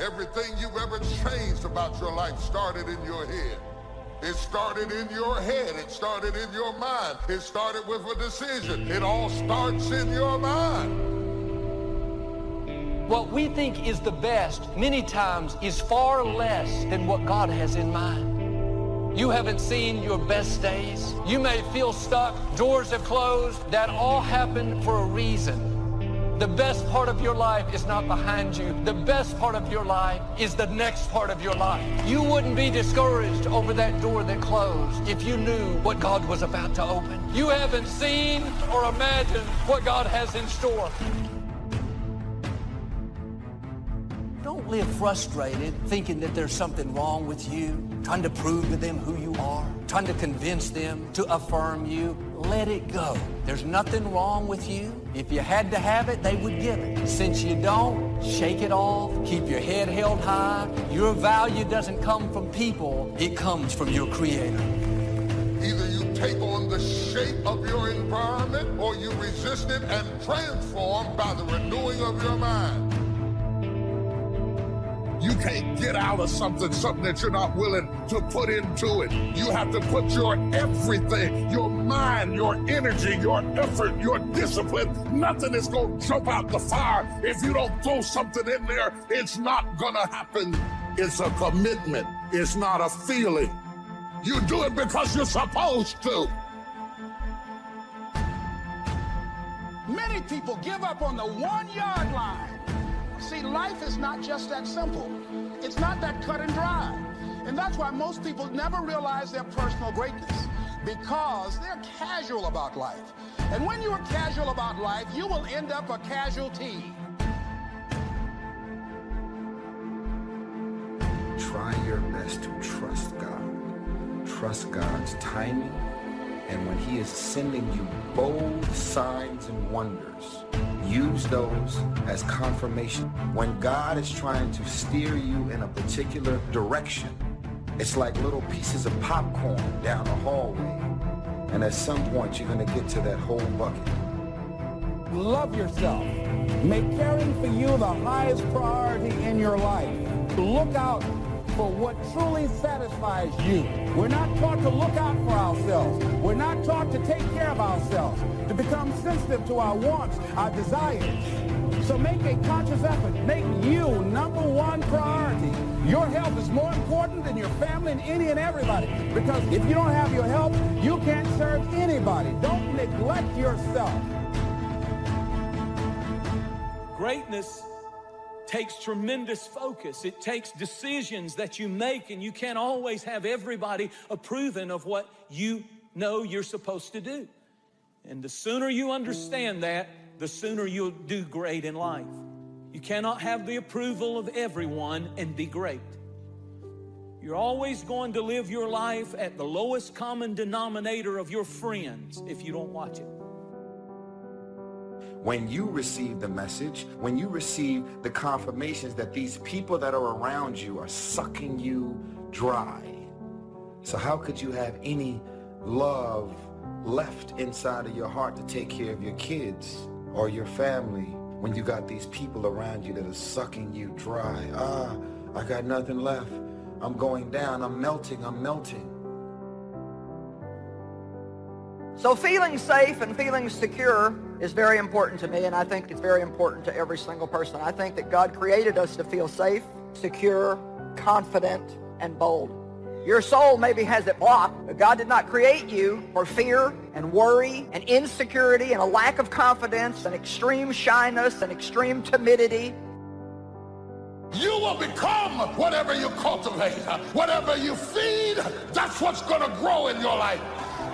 Everything you've ever changed about your life started in your head. It started in your head. It started in your mind. It started with a decision. It all starts in your mind. What we think is the best many times is far less than what God has in mind. You haven't seen your best days. You may feel stuck. Doors have closed. That all happened for a reason. The best part of your life is not behind you. The best part of your life is the next part of your life. You wouldn't be discouraged over that door that closed if you knew what God was about to open. You haven't seen or imagined what God has in store. Don't live frustrated, thinking that there's something wrong with you, trying to prove to them who you are, trying to convince them to affirm you. Let it go. There's nothing wrong with you. If you had to have it, they would give it. Since you don't, shake it off. Keep your head held high. Your value doesn't come from people. It comes from your Creator. Either you take on the shape of your environment or you resist it and transform by the renewing of your mind. You can't get out of something that you're not willing to put into it. You have to put your everything, your mind, your energy, your effort, your discipline. Nothing is going to jump out the fire. If you don't throw something in there, it's not going to happen. It's a commitment. It's not a feeling. You do it because you're supposed to. Many people give up on the 1 yard line. See, life is not just that simple. It's not that cut and dry. And that's why most people never realize their personal greatness, because they're casual about life. And when you're casual about life, you will end up a casualty. Try your best to trust God. Trust God's timing. And when He is sending you bold signs and wonders, use those as confirmation. When God is trying to steer you in a particular direction, it's like little pieces of popcorn down a hallway. And at some point, you're going to get to that whole bucket. Love yourself. Make caring for you the highest priority in your life. Look out for what truly satisfies you. We're not taught to look out for ourselves. We're not taught to take care of ourselves, to become sensitive to our wants, our desires. So make a conscious effort. Make you number one priority. Your health is more important than your family and any and everybody. Because if you don't have your health, you can't serve anybody. Don't neglect yourself. Greatness takes tremendous focus. It takes decisions that you make, and you can't always have everybody approving of what you know you're supposed to do. And the sooner you understand that, the sooner you'll do great in life. You cannot have the approval of everyone and be great. You're always going to live your life at the lowest common denominator of your friends if you don't watch it. When you receive the message, when you receive the confirmations that these people that are around you are sucking you dry. So how could you have any love left inside of your heart to take care of your kids or your family when you got these people around you that are sucking you dry? I got nothing left. I'm going down. I'm melting. So feeling safe and feeling secure is very important to me, and I think it's very important to every single person. I think that God created us to feel safe, secure, confident, and bold. Your soul maybe has it blocked, but God did not create you for fear and worry and insecurity and a lack of confidence and extreme shyness and extreme timidity. You will become whatever you cultivate. Whatever you feed, that's what's going to grow in your life.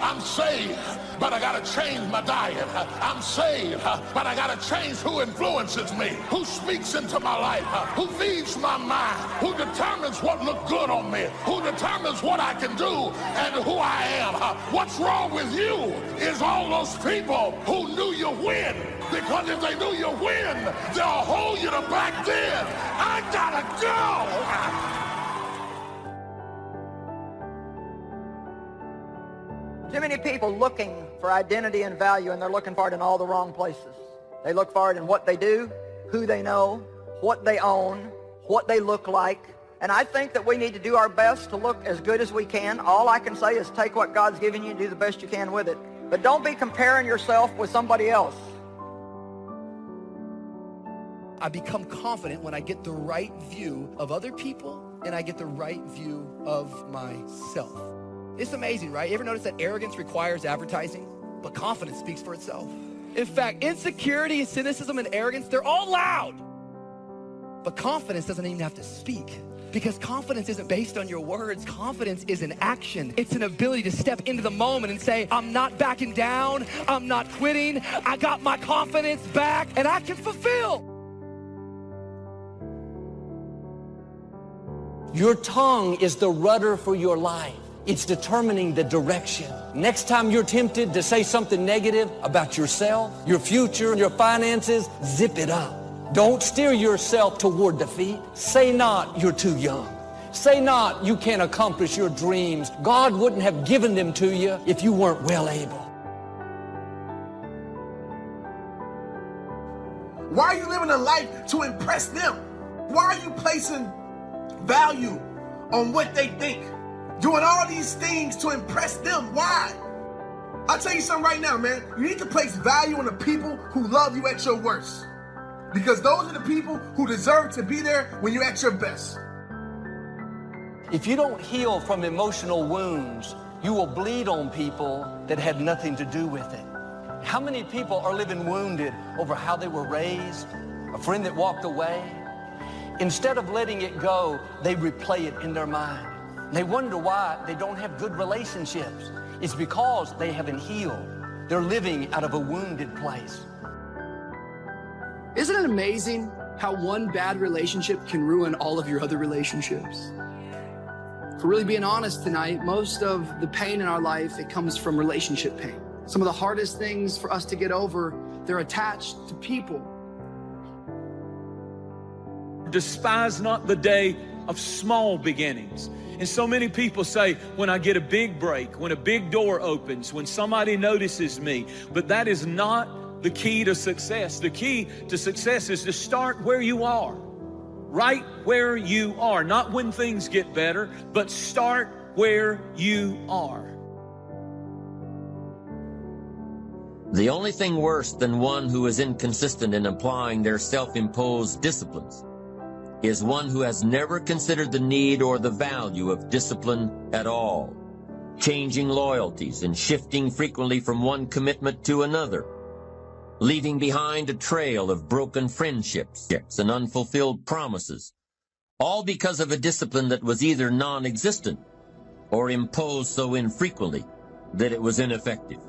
I'm saved, but I got to change my diet. I'm saved, but I got to change who influences me, who speaks into my life, who feeds my mind, who determines what looks good on me, who determines what I can do and who I am. What's wrong with you is all those people who knew you win, because if they knew you win, they'll hold you to back then. I got to go. Too many people looking for identity and value, and they're looking for it in all the wrong places. They look for it in what they do, who they know, what they own, what they look like. And I think that we need to do our best to look as good as we can. All I can say is take what God's given you and do the best you can with it. But don't be comparing yourself with somebody else. I become confident when I get the right view of other people and I get the right view of myself. It's amazing, right? You ever notice that arrogance requires advertising, but confidence speaks for itself? In fact, insecurity, cynicism, and arrogance, they're all loud. But confidence doesn't even have to speak, because confidence isn't based on your words. Confidence is an action. It's an ability to step into the moment and say, I'm not backing down, I'm not quitting, I got my confidence back, and I can fulfill. Your tongue is the rudder for your life. It's determining the direction. Next time you're tempted to say something negative about yourself, your future, your finances, zip it up. Don't steer yourself toward defeat. Say not, you're too young. Say not, you can't accomplish your dreams. God wouldn't have given them to you if you weren't well able. Why are you living a life to impress them? Why are you placing value on what they think? Doing all these things to impress them. Why? I'll tell you something right now, man. You need to place value on the people who love you at your worst. Because those are the people who deserve to be there when you're at your best. If you don't heal from emotional wounds, you will bleed on people that had nothing to do with it. How many people are living wounded over how they were raised, a friend that walked away? Instead of letting it go, they replay it in their mind. They wonder why they don't have good relationships. It's because they haven't healed. They're living out of a wounded place. Isn't it amazing how one bad relationship can ruin all of your other relationships? If we're really being honest tonight, most of the pain in our life, it comes from relationship pain. Some of the hardest things for us to get over, they're attached to people. Despise not the day of small beginnings. And so many people say, when I get a big break, when a big door opens, when somebody notices me, but that is not the key to success. The key to success is to start where you are, right where you are, not when things get better, but start where you are. The only thing worse than one who is inconsistent in applying their self-imposed disciplines is one who has never considered the need or the value of discipline at all, changing loyalties and shifting frequently from one commitment to another, leaving behind a trail of broken friendships and unfulfilled promises, all because of a discipline that was either non-existent or imposed so infrequently that it was ineffective.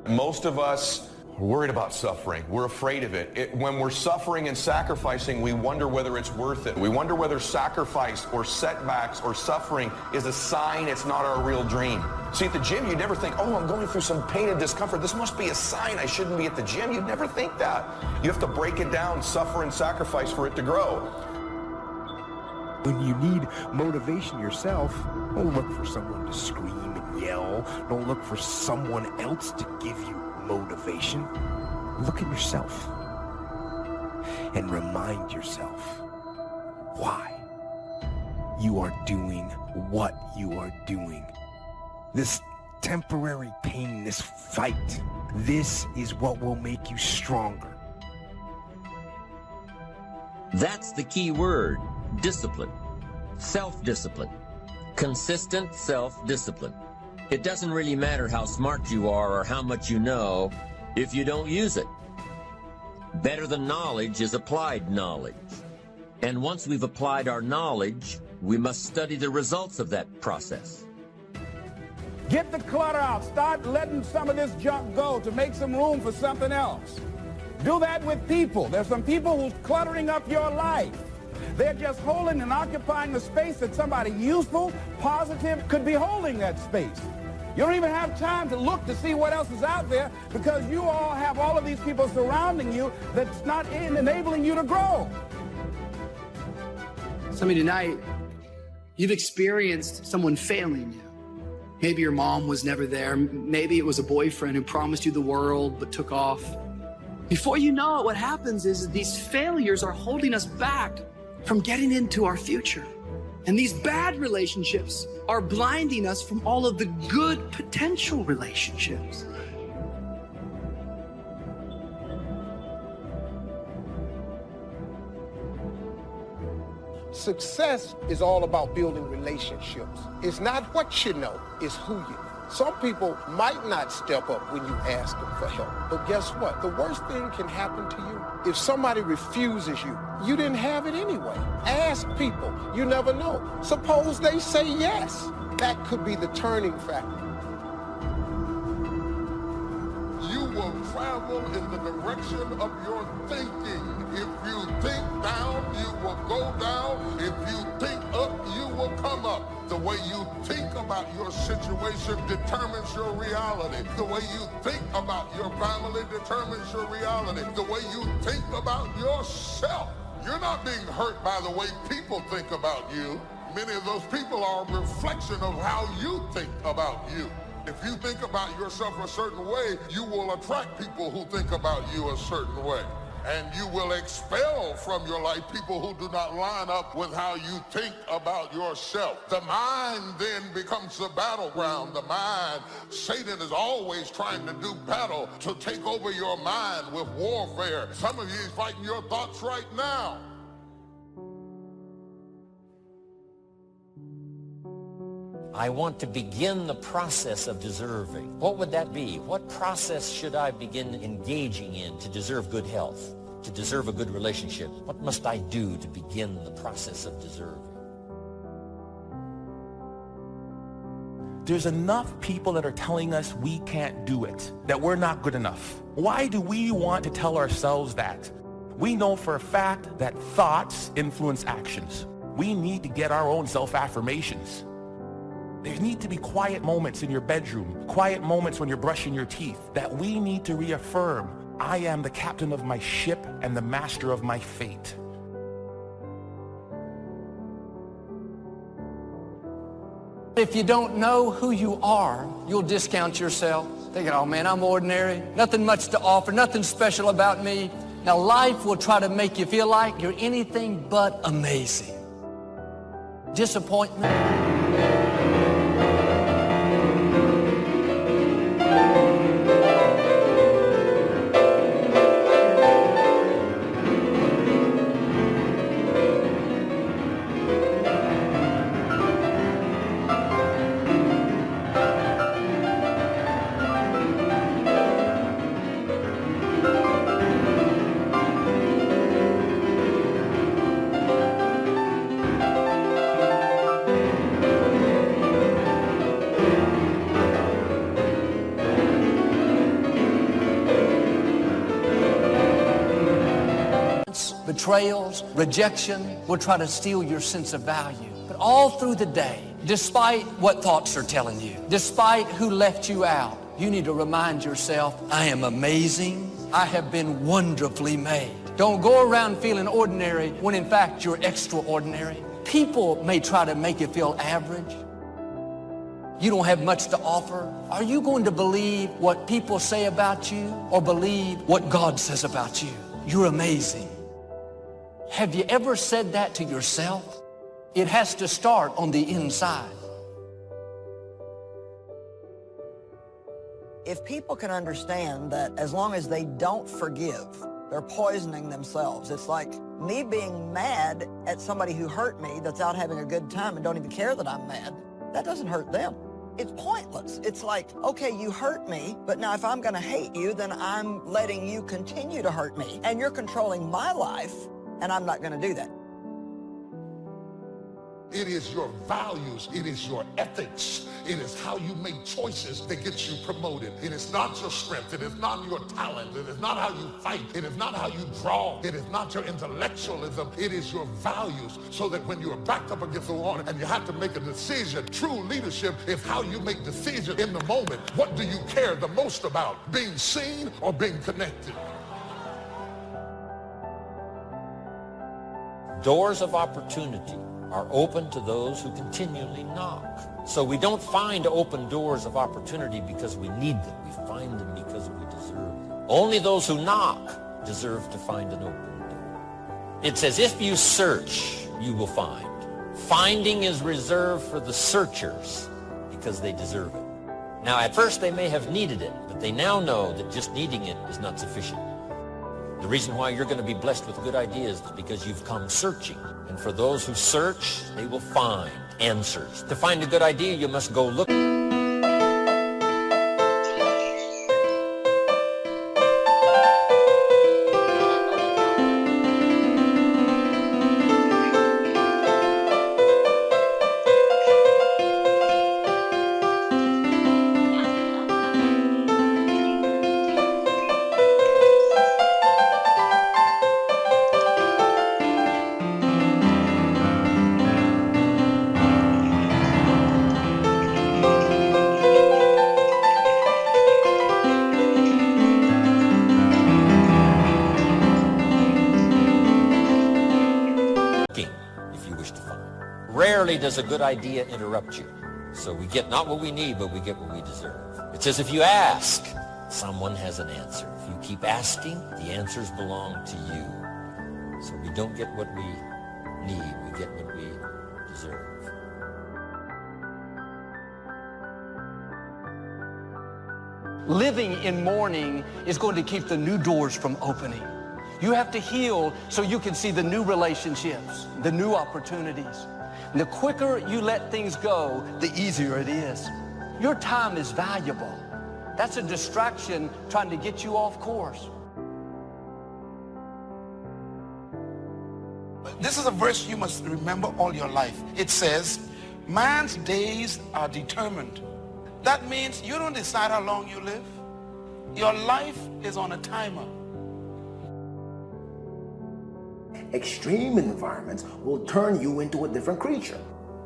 Most of us are worried about suffering. We're afraid of it. When we're suffering and sacrificing, we wonder whether it's worth it. We wonder whether sacrifice or setbacks or suffering is a sign it's not our real dream. See, at the gym, you never think, oh, I'm going through some pain and discomfort. This must be a sign I shouldn't be at the gym. You'd never think that. You have to break it down, suffer and sacrifice for it to grow. When you need motivation yourself, don't look for someone to scream and yell. Don't look for someone else to give you motivation. Look at yourself and remind yourself why you are doing what you are doing. This temporary pain, this fight, this is what will make you stronger. That's the key word, discipline, self-discipline, consistent self-discipline. It doesn't really matter how smart you are or how much you know if you don't use it. Better than knowledge is applied knowledge. And once we've applied our knowledge, we must study the results of that process. Get the clutter out. Start letting some of this junk go to make some room for something else. Do that with people. There's some people who's cluttering up your life. They're just holding and occupying the space that somebody useful, positive, could be holding that space. You don't even have time to look to see what else is out there because you all have all of these people surrounding you that's not enabling you to grow. Some of you tonight, you've experienced someone failing you. Maybe your mom was never there. Maybe it was a boyfriend who promised you the world but took off. Before you know it, what happens is these failures are holding us back from getting into our future. And these bad relationships are blinding us from all of the good potential relationships. Success is all about building relationships. It's not what you know, it's who you know. Some people might not step up when you ask them for help. But guess what? The worst thing can happen to you. If somebody refuses you, you didn't have it anyway. Ask people. You never know. Suppose they say yes. That could be the turning factor. You will travel in the direction of your thinking. If you think down, you will go down. If you think up, you will come up. The way you think about your situation determines your reality. The way you think about your family determines your reality. The way you think about yourself. You're not being hurt by the way people think about you. Many of those people are a reflection of how you think about you. If you think about yourself a certain way, you will attract people who think about you a certain way. And you will expel from your life people who do not line up with how you think about yourself. The mind then becomes the battleground. The mind, Satan is always trying to do battle to take over your mind with warfare. Some of you is fighting your thoughts right now. I want to begin the process of deserving. What would that be? What process should I begin engaging in to deserve good health, to deserve a good relationship? What must I do to begin the process of deserving? There's enough people that are telling us we can't do it, that we're not good enough. Why do we want to tell ourselves that? We know for a fact that thoughts influence actions. We need to get our own self-affirmations. There need to be quiet moments in your bedroom, quiet moments when you're brushing your teeth, that we need to reaffirm, I am the captain of my ship and the master of my fate. If you don't know who you are, you'll discount yourself, thinking, oh man, I'm ordinary, nothing much to offer, nothing special about me. Now life will try to make you feel like you're anything but amazing. Disappointment. Betrayals, rejection will try to steal your sense of value. But all through the day, despite what thoughts are telling you, despite who left you out, you need to remind yourself, I am amazing. I have been wonderfully made. Don't go around feeling ordinary when in fact you're extraordinary. People may try to make you feel average. You don't have much to offer. Are you going to believe what people say about you or believe what God says about you? You're amazing. Have you ever said that to yourself? It has to start on the inside. If people can understand that as long as they don't forgive, they're poisoning themselves. It's like me being mad at somebody who hurt me that's out having a good time and don't even care that I'm mad. That doesn't hurt them. It's pointless. It's like, okay, you hurt me, but now if I'm going to hate you, then I'm letting you continue to hurt me. And you're controlling my life. And I'm not going to do that. It is your values. It is your ethics. It is how you make choices that gets you promoted. It is not your strength. It is not your talent. It is not how you fight. It is not how you draw. It is not your intellectualism. It is your values. So that when you are backed up against the wall and you have to make a decision, true leadership is how you make decisions in the moment. What do you care the most about? Being seen or being connected? Doors of opportunity are open to those who continually knock. So we don't find open doors of opportunity because we need them. We find them because we deserve them. Only those who knock deserve to find an open door. It says, if you search, you will find. Finding is reserved for the searchers because they deserve it. Now, at first they may have needed it, but they now know that just needing it is not sufficient. The reason why you're going to be blessed with good ideas is because you've come searching. And for those who search, they will find answers. To find a good idea, you must go look. Rarely does a good idea interrupt you. So we get not what we need, but we get what we deserve. It says if you ask, someone has an answer. If you keep asking, the answers belong to you. So we don't get what we need, we get what we deserve. Living in mourning is going to keep the new doors from opening. You have to heal so you can see the new relationships, the new opportunities. And the quicker you let things go, the easier it is. Your time is valuable. That's a distraction trying to get you off course. This is a verse you must remember all your life. It says, man's days are determined. That means you don't decide how long you live. Your life is on a timer. Extreme environments will turn you into a different creature.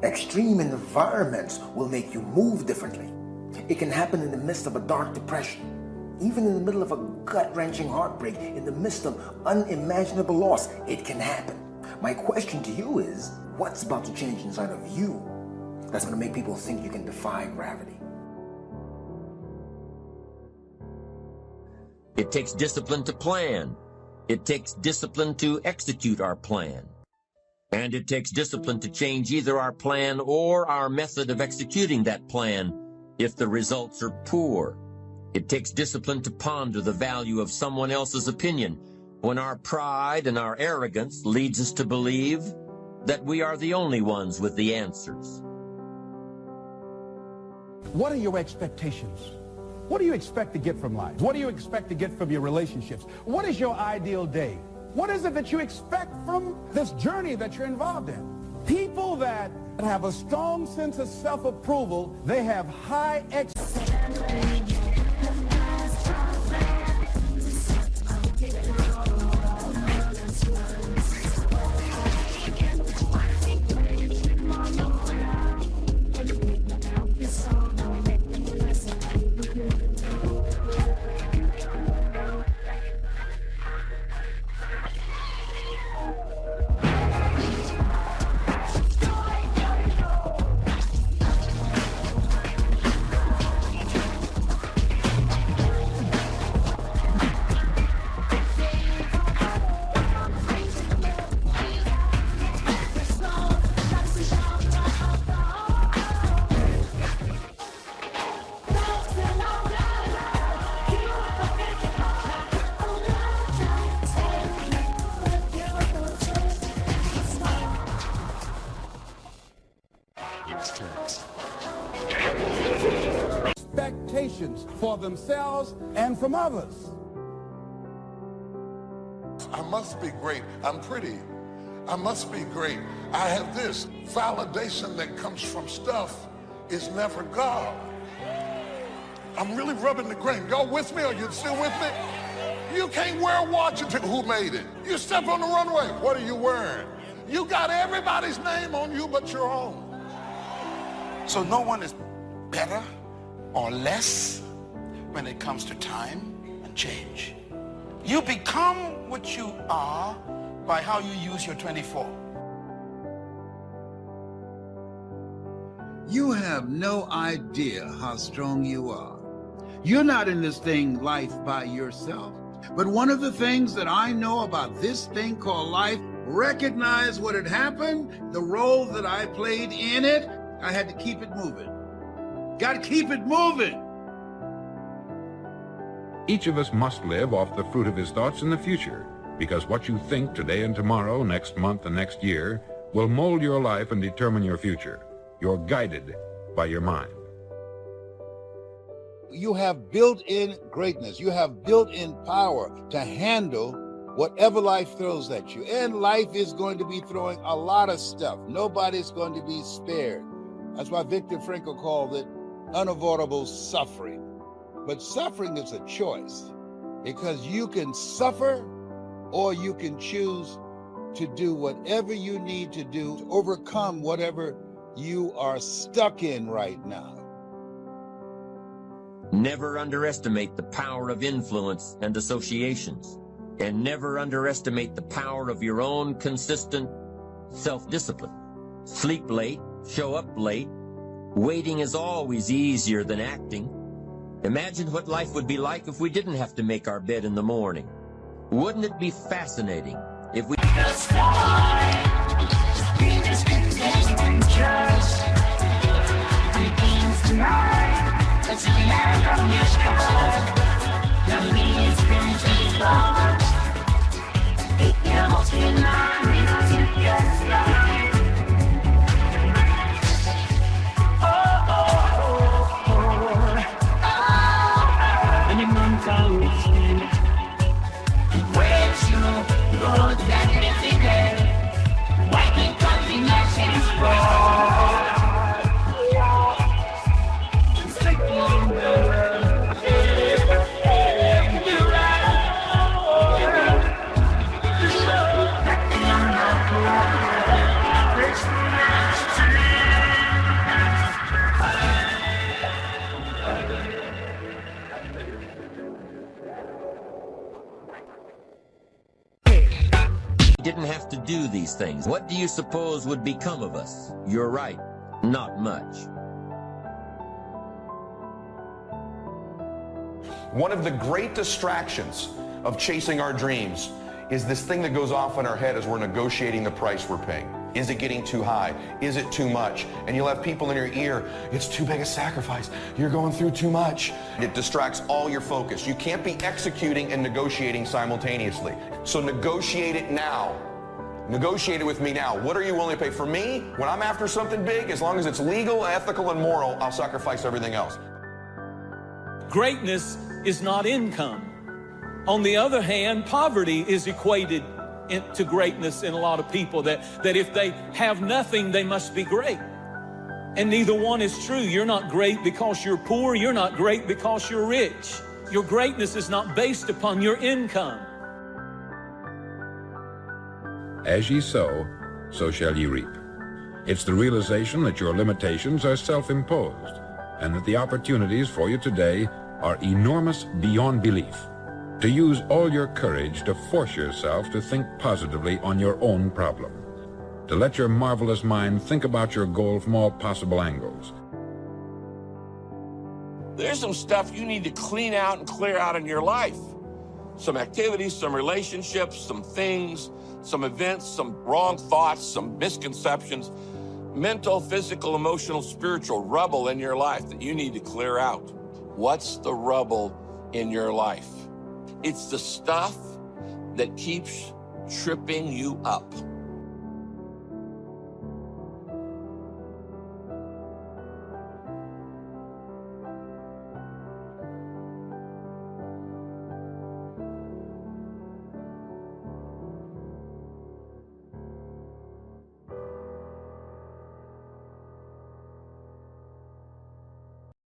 Extreme environments will make you move differently. It can happen in the midst of a dark depression, even in the middle of a gut-wrenching heartbreak, in the midst of unimaginable loss. It can happen. My question to you is, what's about to change inside of you that's going to make people think you can defy gravity? It takes discipline to plan. It takes discipline to execute our plan. And it takes discipline to change either our plan or our method of executing that plan if the results are poor. It takes discipline to ponder the value of someone else's opinion when our pride and our arrogance leads us to believe that we are the only ones with the answers. What are your expectations? What do you expect to get from life? What do you expect to get from your relationships? What is your ideal day? What is it that you expect from this journey that you're involved in? People that have a strong sense of self-approval, they have high expectations. Expectations for themselves and from others. I must be great. I'm pretty. I must be great. I have this. Validation that comes from stuff is never God. I'm really rubbing the grain. Y'all with me? Are you still with me? You can't wear a watch until who made it. You step on the runway. What are you wearing? You got everybody's name on you but your own. So no one is better or less when it comes to time and change. You become what you are by how you use your 24. You have no idea how strong you are. You're not in this thing, life, by yourself. But one of the things that I know about this thing called life, recognize what had happened, the role that I played in it, I had to keep it moving. Got to keep it moving. Each of us must live off the fruit of his thoughts in the future, because what you think today and tomorrow, next month and next year, will mold your life and determine your future. You're guided by your mind. You have built-in greatness. You have built-in power to handle whatever life throws at you. And life is going to be throwing a lot of stuff. Nobody's going to be spared. That's why Viktor Frankl called it unavoidable suffering. But suffering is a choice, because you can suffer or you can choose to do whatever you need to do to overcome whatever you are stuck in right now. Never underestimate the power of influence and associations. And never underestimate the power of your own consistent self-discipline. Sleep late, show up late. Waiting is always easier than acting. Imagine what life would be like if we didn't have to make our bed in the morning. Wouldn't it be fascinating if we... didn't have to do these things, what do you suppose would become of us? You're right, not much. One of the great distractions of chasing our dreams is this thing that goes off in our head as we're negotiating the price we're paying. Is it getting too high? Is it too much? And you'll have people in your ear, it's too big a sacrifice. You're going through too much. It distracts all your focus. You can't be executing and negotiating simultaneously. So negotiate it now. Negotiate it with me now. What are you willing to pay? For me, when I'm after something big, as long as it's legal, ethical, and moral, I'll sacrifice everything else. Greatness is not income. On the other hand, poverty is equated to greatness in a lot of people, that if they have nothing, they must be great. And neither one is true. You're not great because you're poor. You're not great because you're rich. Your greatness is not based upon your income. As ye sow, so shall ye reap. It's the realization that your limitations are self-imposed, and that the opportunities for you today are enormous beyond belief. To use all your courage to force yourself to think positively on your own problem. To let your marvelous mind think about your goal from all possible angles. There's some stuff you need to clean out and clear out in your life. Some activities, some relationships, some things, some events, some wrong thoughts, some misconceptions, mental, physical, emotional, spiritual rubble in your life that you need to clear out. What's the rubble in your life? It's the stuff that keeps tripping you up.